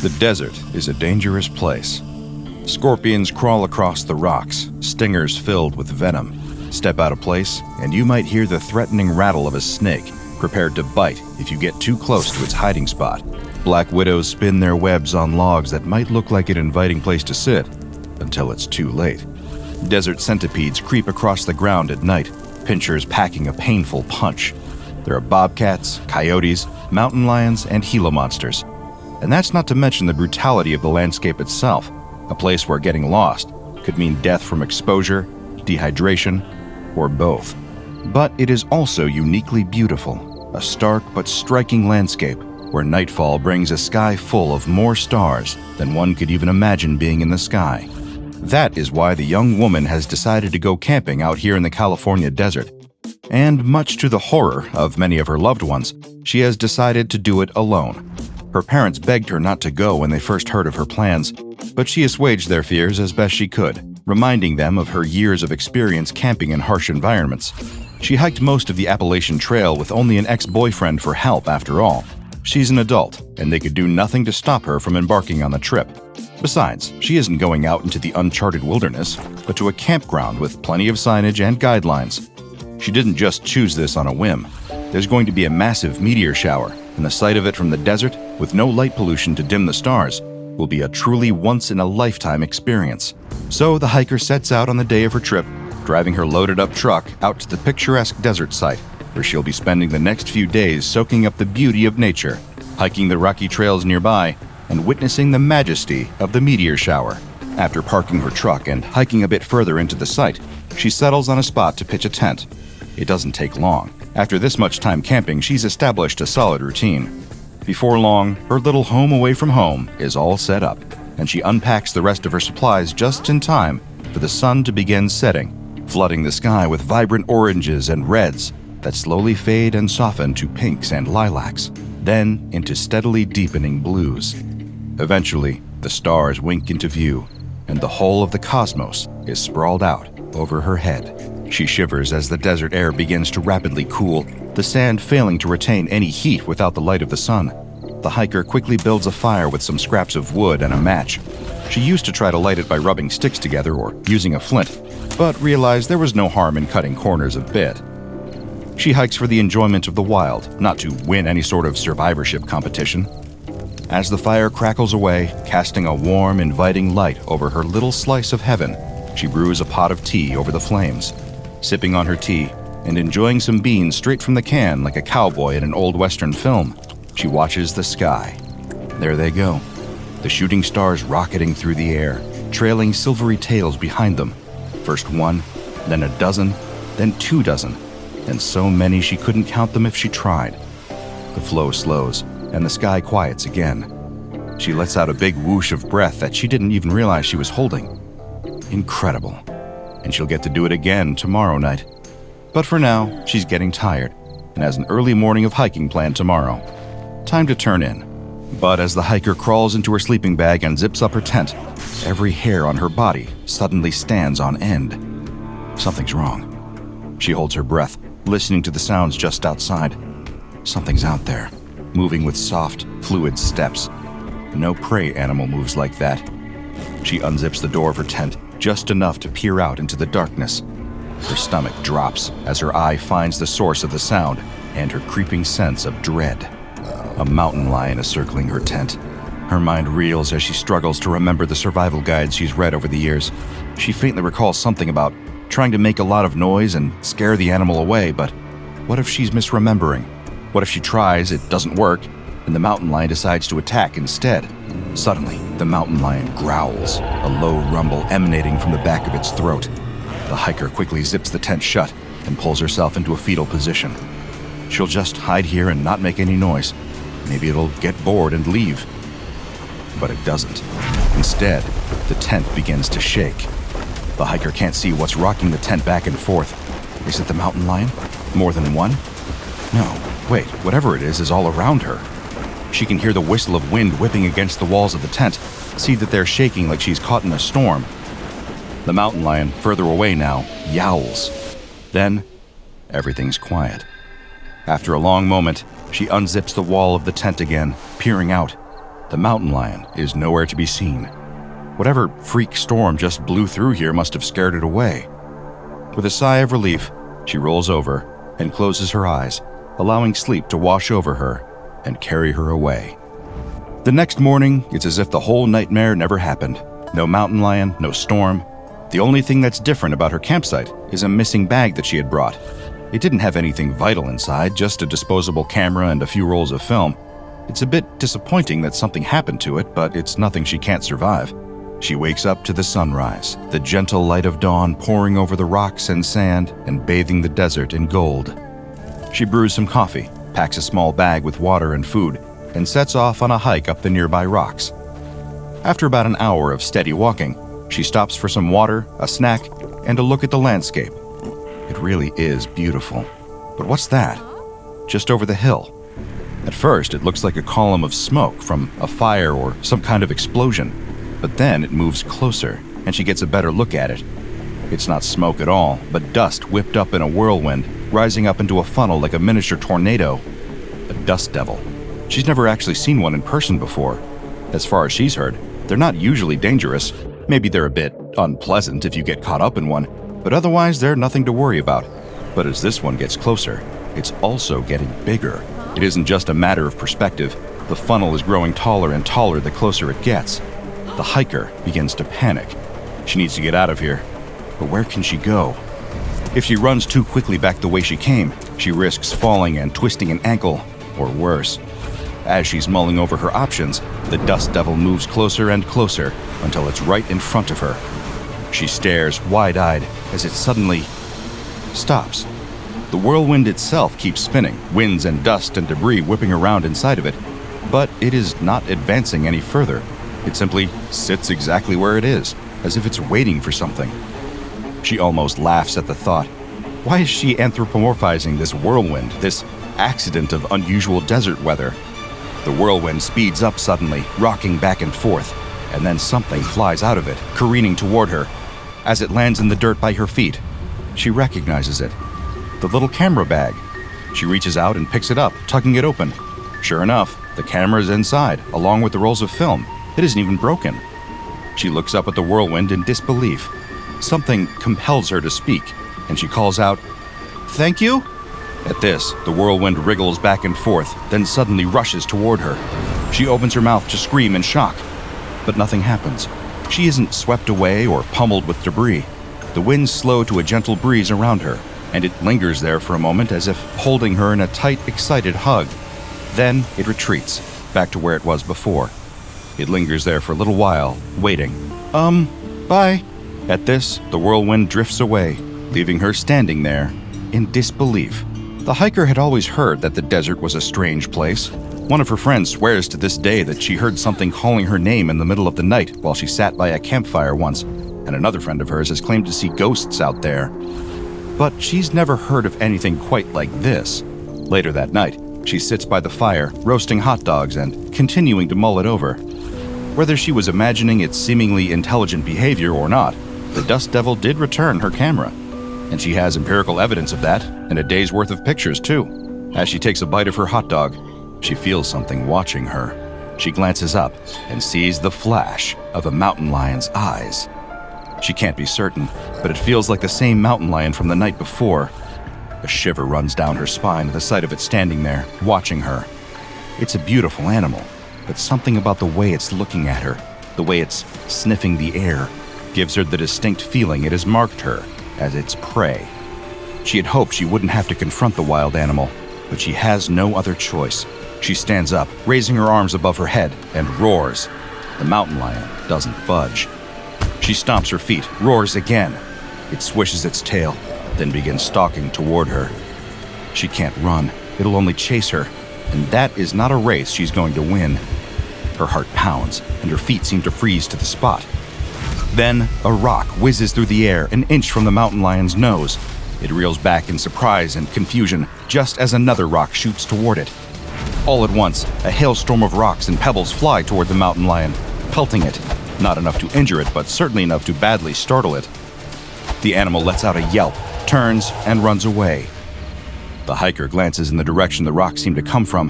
The desert is a dangerous place. Scorpions crawl across the rocks, stingers filled with venom. Step out of place, and you might hear the threatening rattle of a snake, prepared to bite if you get too close to its hiding spot. Black widows spin their webs on logs that might look like an inviting place to sit, until it's too late. Desert centipedes creep across the ground at night, pinchers packing a painful punch. There are bobcats, coyotes, mountain lions, and Gila monsters. And that's not to mention the brutality of the landscape itself, a place where getting lost could mean death from exposure, dehydration, or both. But it is also uniquely beautiful, a stark but striking landscape where nightfall brings a sky full of more stars than one could even imagine being in the sky. That is why the young woman has decided to go camping out here in the California desert. And much to the horror of many of her loved ones, she has decided to do it alone. Her parents begged her not to go when they first heard of her plans, but she assuaged their fears as best she could, reminding them of her years of experience camping in harsh environments. She hiked most of the Appalachian Trail with only an ex-boyfriend for help after all. She's an adult, and they could do nothing to stop her from embarking on the trip. Besides, she isn't going out into the uncharted wilderness, but to a campground with plenty of signage and guidelines. She didn't just choose this on a whim. There's going to be a massive meteor shower, and the sight of it from the desert, with no light pollution to dim the stars, will be a truly once-in-a-lifetime experience. So the hiker sets out on the day of her trip, driving her loaded-up truck out to the picturesque desert site, where she'll be spending the next few days soaking up the beauty of nature, hiking the rocky trails nearby, and witnessing the majesty of the meteor shower. After parking her truck and hiking a bit further into the site, she settles on a spot to pitch a tent. It doesn't take long. After this much time camping, she's established a solid routine. Before long, her little home away from home is all set up, and she unpacks the rest of her supplies just in time for the sun to begin setting, flooding the sky with vibrant oranges and reds that slowly fade and soften to pinks and lilacs, then into steadily deepening blues. Eventually, the stars wink into view, and the whole of the cosmos is sprawled out over her head. She shivers as the desert air begins to rapidly cool, the sand failing to retain any heat without the light of the sun. The hiker quickly builds a fire with some scraps of wood and a match. She used to try to light it by rubbing sticks together or using a flint, but realized there was no harm in cutting corners a bit. She hikes for the enjoyment of the wild, not to win any sort of survivorship competition. As the fire crackles away, casting a warm, inviting light over her little slice of heaven, she brews a pot of tea over the flames. Sipping on her tea and enjoying some beans straight from the can like a cowboy in an old Western film, she watches the sky. There they go, the shooting stars rocketing through the air, trailing silvery tails behind them. First one, then a dozen, then 2 dozen, and so many she couldn't count them if she tried. The flow slows, and the sky quiets again. She lets out a big whoosh of breath that she didn't even realize she was holding. Incredible. And she'll get to do it again tomorrow night. But for now, she's getting tired and has an early morning of hiking planned tomorrow. Time to turn in. But as the hiker crawls into her sleeping bag and zips up her tent, every hair on her body suddenly stands on end. Something's wrong. She holds her breath, listening to the sounds just outside. Something's out there, moving with soft, fluid steps. No prey animal moves like that. She unzips the door of her tent just enough to peer out into the darkness. Her stomach drops as her eye finds the source of the sound and her creeping sense of dread. A mountain lion is circling her tent. Her mind reels as she struggles to remember the survival guides she's read over the years. She faintly recalls something about trying to make a lot of noise and scare the animal away, but what if she's misremembering? What if she tries, it doesn't work, and the mountain lion decides to attack instead? Suddenly, the mountain lion growls, a low rumble emanating from the back of its throat. The hiker quickly zips the tent shut and pulls herself into a fetal position. She'll just hide here and not make any noise. Maybe it'll get bored and leave. But it doesn't. Instead, the tent begins to shake. The hiker can't see what's rocking the tent back and forth. Is it the mountain lion? More than one? No, wait, whatever it is all around her. She can hear the whistle of wind whipping against the walls of the tent, see that they're shaking like she's caught in a storm. The mountain lion, further away now, yowls. Then, everything's quiet. After a long moment, she unzips the wall of the tent again, peering out. The mountain lion is nowhere to be seen. Whatever freak storm just blew through here must have scared it away. With a sigh of relief, she rolls over and closes her eyes, allowing sleep to wash over her and carry her away. The next morning, it's as if the whole nightmare never happened. No mountain lion, no storm. The only thing that's different about her campsite is a missing bag that she had brought. It didn't have anything vital inside, just a disposable camera and a few rolls of film. It's a bit disappointing that something happened to it, but it's nothing she can't survive. She wakes up to the sunrise, the gentle light of dawn pouring over the rocks and sand and bathing the desert in gold. She brews some coffee, packs a small bag with water and food, and sets off on a hike up the nearby rocks. After about an hour of steady walking, she stops for some water, a snack, and a look at the landscape. It really is beautiful. But what's that? Just over the hill. At first, it looks like a column of smoke from a fire or some kind of explosion. But then it moves closer, and she gets a better look at it. It's not smoke at all, but dust whipped up in a whirlwind, rising up into a funnel like a miniature tornado. A dust devil. She's never actually seen one in person before. As far as she's heard, they're not usually dangerous. Maybe they're a bit unpleasant if you get caught up in one, but otherwise they're nothing to worry about. But as this one gets closer, it's also getting bigger. It isn't just a matter of perspective. The funnel is growing taller and taller the closer it gets. The hiker begins to panic. She needs to get out of here. But where can she go? If she runs too quickly back the way she came, she risks falling and twisting an ankle, or worse. As she's mulling over her options, the dust devil moves closer and closer until it's right in front of her. She stares wide-eyed as it suddenly stops. The whirlwind itself keeps spinning, winds and dust and debris whipping around inside of it, but it is not advancing any further. It simply sits exactly where it is, as if it's waiting for something. She almost laughs at the thought. Why is she anthropomorphizing this whirlwind, this accident of unusual desert weather? The whirlwind speeds up suddenly, rocking back and forth, and then something flies out of it, careening toward her. As it lands in the dirt by her feet, she recognizes it. The little camera bag. She reaches out and picks it up, tugging it open. Sure enough, the camera is inside, along with the rolls of film. It isn't even broken. She looks up at the whirlwind in disbelief. Something compels her to speak, and she calls out, "Thank you?" At this, the whirlwind wriggles back and forth, then suddenly rushes toward her. She opens her mouth to scream in shock, but nothing happens. She isn't swept away or pummeled with debris. The winds slow to a gentle breeze around her, and it lingers there for a moment as if holding her in a tight, excited hug. Then it retreats, back to where it was before. It lingers there for a little while, waiting. Bye." At this, the whirlwind drifts away, leaving her standing there in disbelief. The hiker had always heard that the desert was a strange place. One of her friends swears to this day that she heard something calling her name in the middle of the night while she sat by a campfire once, and another friend of hers has claimed to see ghosts out there. But she's never heard of anything quite like this. Later that night, she sits by the fire, roasting hot dogs and continuing to mull it over. Whether she was imagining its seemingly intelligent behavior or not, the dust devil did return her camera. And she has empirical evidence of that, and a day's worth of pictures, too. As she takes a bite of her hot dog, she feels something watching her. She glances up and sees the flash of a mountain lion's eyes. She can't be certain, but it feels like the same mountain lion from the night before. A shiver runs down her spine at the sight of it standing there, watching her. It's a beautiful animal, but something about the way it's looking at her, the way it's sniffing the air, gives her the distinct feeling it has marked her as its prey. She had hoped she wouldn't have to confront the wild animal, but she has no other choice. She stands up, raising her arms above her head, and roars. The mountain lion doesn't budge. She stomps her feet, roars again. It swishes its tail, then begins stalking toward her. She can't run. It'll only chase her, and that is not a race she's going to win. Her heart pounds, and her feet seem to freeze to the spot. Then, a rock whizzes through the air an inch from the mountain lion's nose. It reels back in surprise and confusion, just as another rock shoots toward it. All at once, a hailstorm of rocks and pebbles fly toward the mountain lion, pelting it. Not enough to injure it, but certainly enough to badly startle it. The animal lets out a yelp, turns, and runs away. The hiker glances in the direction the rocks seem to come from,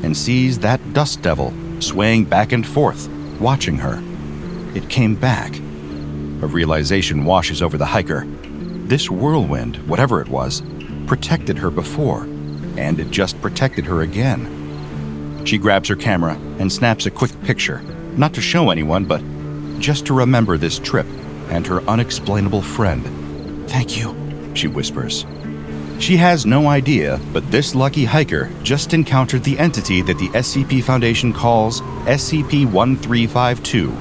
and sees that dust devil swaying back and forth, watching her. It came back. A realization washes over the hiker. This whirlwind, whatever it was, protected her before, and it just protected her again. She grabs her camera and snaps a quick picture, not to show anyone, but just to remember this trip and her unexplainable friend. "Thank you," she whispers. She has no idea, but this lucky hiker just encountered the entity that the SCP Foundation calls SCP-1352.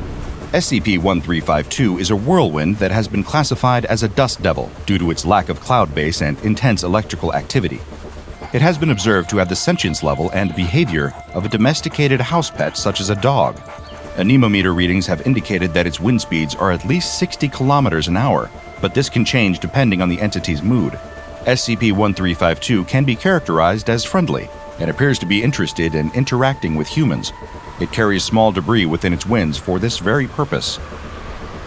SCP-1352 is a whirlwind that has been classified as a dust devil due to its lack of cloud base and intense electrical activity. It has been observed to have the sentience level and behavior of a domesticated house pet such as a dog. Anemometer readings have indicated that its wind speeds are at least 60 kilometers an hour, but this can change depending on the entity's mood. SCP-1352 can be characterized as friendly and appears to be interested in interacting with humans. It carries small debris within its winds for this very purpose.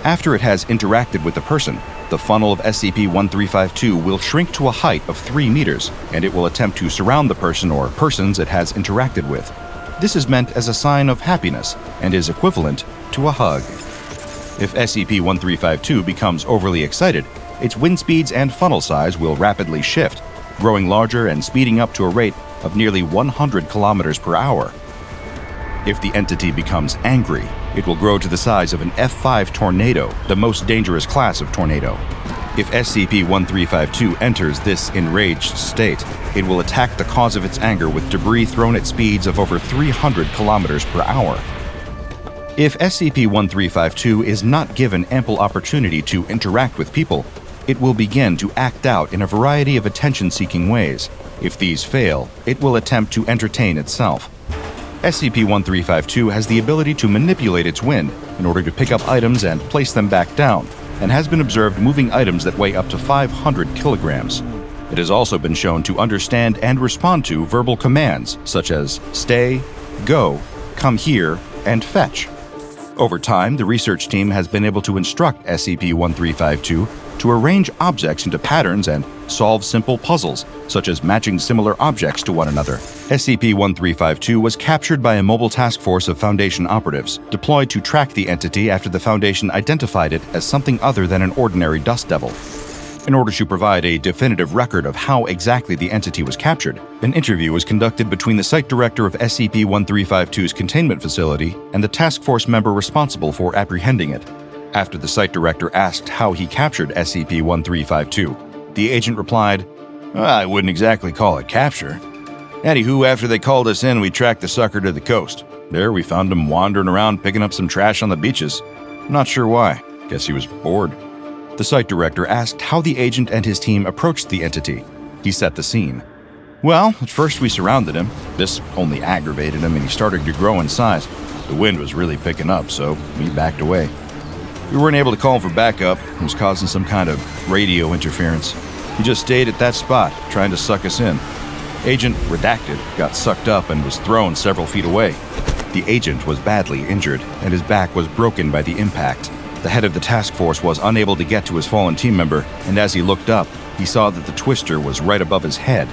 After it has interacted with the person, the funnel of SCP-1352 will shrink to a height of 3 meters, and it will attempt to surround the person or persons it has interacted with. This is meant as a sign of happiness and is equivalent to a hug. If SCP-1352 becomes overly excited, its wind speeds and funnel size will rapidly shift, growing larger and speeding up to a rate of nearly 100 kilometers per hour. If the entity becomes angry, it will grow to the size of an F5 tornado, the most dangerous class of tornado. If SCP-1352 enters this enraged state, it will attack the cause of its anger with debris thrown at speeds of over 300 kilometers per hour. If SCP-1352 is not given ample opportunity to interact with people, it will begin to act out in a variety of attention-seeking ways. If these fail, it will attempt to entertain itself. SCP-1352 has the ability to manipulate its wind in order to pick up items and place them back down, and has been observed moving items that weigh up to 500 kilograms. It has also been shown to understand and respond to verbal commands such as stay, go, come here, and fetch. Over time, the research team has been able to instruct SCP-1352 to arrange objects into patterns and solve simple puzzles, such as matching similar objects to one another. SCP-1352 was captured by a mobile task force of Foundation operatives, deployed to track the entity after the Foundation identified it as something other than an ordinary dust devil. In order to provide a definitive record of how exactly the entity was captured, an interview was conducted between the site director of SCP-1352's containment facility and the task force member responsible for apprehending it. After the site director asked how he captured SCP-1352, the agent replied, "I wouldn't exactly call it capture. Anywho, after they called us in, we tracked the sucker to the coast. There we found him wandering around picking up some trash on the beaches. Not sure why. Guess he was bored." The site director asked how the agent and his team approached the entity. He set the scene. "Well, at first we surrounded him. This only aggravated him and he started to grow in size. The wind was really picking up, so we backed away. We weren't able to call him for backup. He was causing some kind of radio interference. He just stayed at that spot, trying to suck us in. Agent Redacted got sucked up and was thrown several feet away. The agent was badly injured, and his back was broken by the impact. The head of the task force was unable to get to his fallen team member, and as he looked up, he saw that the twister was right above his head.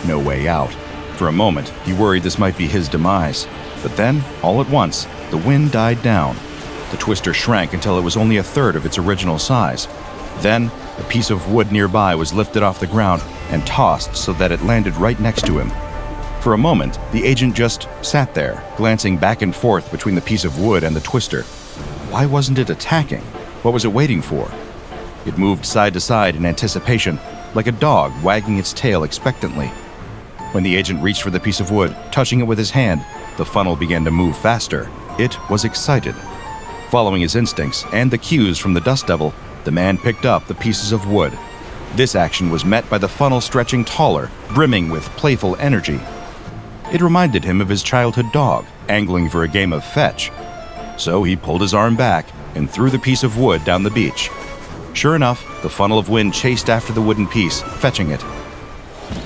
No way out. For a moment, he worried this might be his demise. But then, all at once, the wind died down. The twister shrank until it was only a third of its original size. Then, a piece of wood nearby was lifted off the ground and tossed so that it landed right next to him. For a moment, the agent just sat there, glancing back and forth between the piece of wood and the twister. Why wasn't it attacking? What was it waiting for? It moved side to side in anticipation, like a dog wagging its tail expectantly. When the agent reached for the piece of wood, touching it with his hand, the funnel began to move faster. It was excited. Following his instincts and the cues from the dust devil, the man picked up the pieces of wood. This action was met by the funnel stretching taller, brimming with playful energy. It reminded him of his childhood dog, angling for a game of fetch. So he pulled his arm back and threw the piece of wood down the beach. Sure enough, the funnel of wind chased after the wooden piece, fetching it.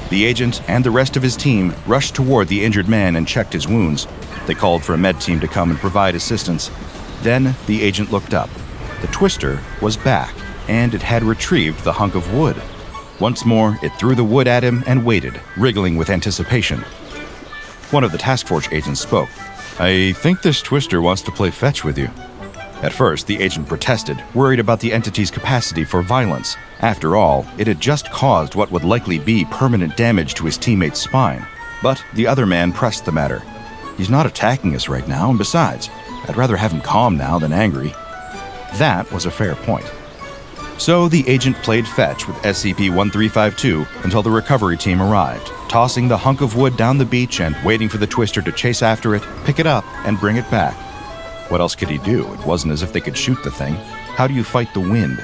The agent and the rest of his team rushed toward the injured man and checked his wounds. They called for a med team to come and provide assistance. Then the agent looked up. The twister was back, and it had retrieved the hunk of wood. Once more, it threw the wood at him and waited, wriggling with anticipation. One of the task force agents spoke. I think this twister wants to play fetch with you. At first, the agent protested, worried about the entity's capacity for violence. After all, it had just caused what would likely be permanent damage to his teammate's spine. But the other man pressed the matter. He's not attacking us right now, and besides, I'd rather have him calm now than angry. That was a fair point. So the agent played fetch with SCP-1352 until the recovery team arrived, tossing the hunk of wood down the beach and waiting for the twister to chase after it, pick it up, and bring it back. What else could he do? It wasn't as if they could shoot the thing. How do you fight the wind?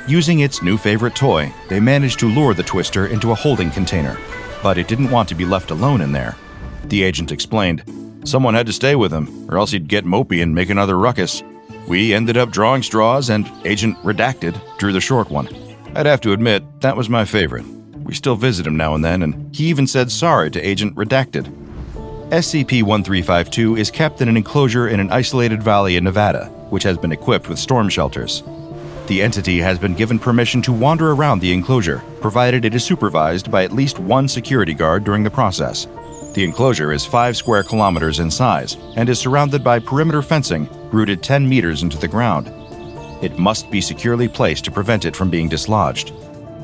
Using its new favorite toy, they managed to lure the twister into a holding container. But it didn't want to be left alone in there. The agent explained, "Someone had to stay with him, or else he'd get mopey and make another ruckus. We ended up drawing straws, and Agent Redacted drew the short one. I'd have to admit, that was my favorite. We still visit him now and then, and he even said sorry to Agent Redacted." SCP-1352 is kept in an enclosure in an isolated valley in Nevada, which has been equipped with storm shelters. The entity has been given permission to wander around the enclosure, provided it is supervised by at least one security guard during the process. The enclosure is 5 square kilometers in size and is surrounded by perimeter fencing rooted 10 meters into the ground. It must be securely placed to prevent it from being dislodged.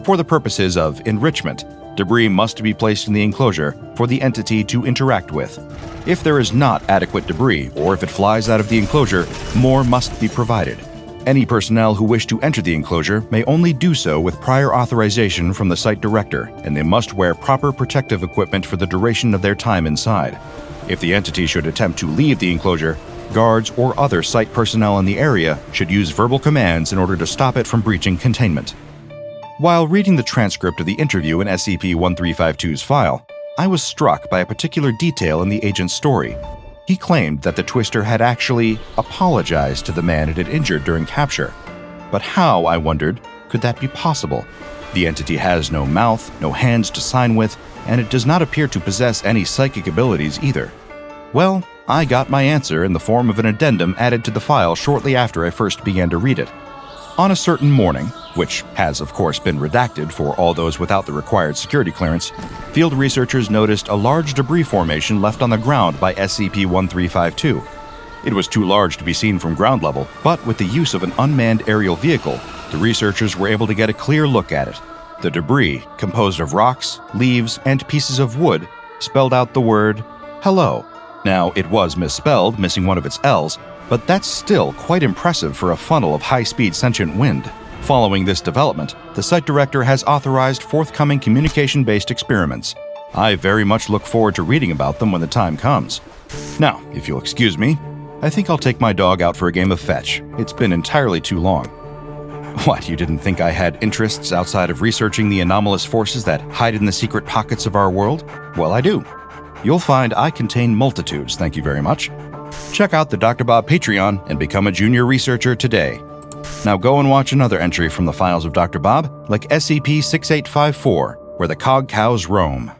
For the purposes of enrichment, debris must be placed in the enclosure for the entity to interact with. If there is not adequate debris, or if it flies out of the enclosure, more must be provided. Any personnel who wish to enter the enclosure may only do so with prior authorization from the site director, and they must wear proper protective equipment for the duration of their time inside. If the entity should attempt to leave the enclosure, guards or other site personnel in the area should use verbal commands in order to stop it from breaching containment. While reading the transcript of the interview in SCP-1352's file, I was struck by a particular detail in the agent's story. He claimed that the twister had actually apologized to the man it had injured during capture. But how, I wondered, could that be possible? The entity has no mouth, no hands to sign with, and it does not appear to possess any psychic abilities either. Well, I got my answer in the form of an addendum added to the file shortly after I first began to read it. On a certain morning, which has of course been redacted for all those without the required security clearance, field researchers noticed a large debris formation left on the ground by SCP-1352. It was too large to be seen from ground level, but with the use of an unmanned aerial vehicle, the researchers were able to get a clear look at it. The debris, composed of rocks, leaves, and pieces of wood, spelled out the word, "hello." Now, it was misspelled, missing one of its L's, but that's still quite impressive for a funnel of high-speed sentient wind. Following this development, the site director has authorized forthcoming communication-based experiments. I very much look forward to reading about them when the time comes. Now, if you'll excuse me, I think I'll take my dog out for a game of fetch. It's been entirely too long. What, you didn't think I had interests outside of researching the anomalous forces that hide in the secret pockets of our world? Well, I do. You'll find I contain multitudes, thank you very much. Check out the DrBob Patreon and become a junior researcher today. Now go and watch another entry from the files of DrBob, like SCP-6854, where the cog cows roam.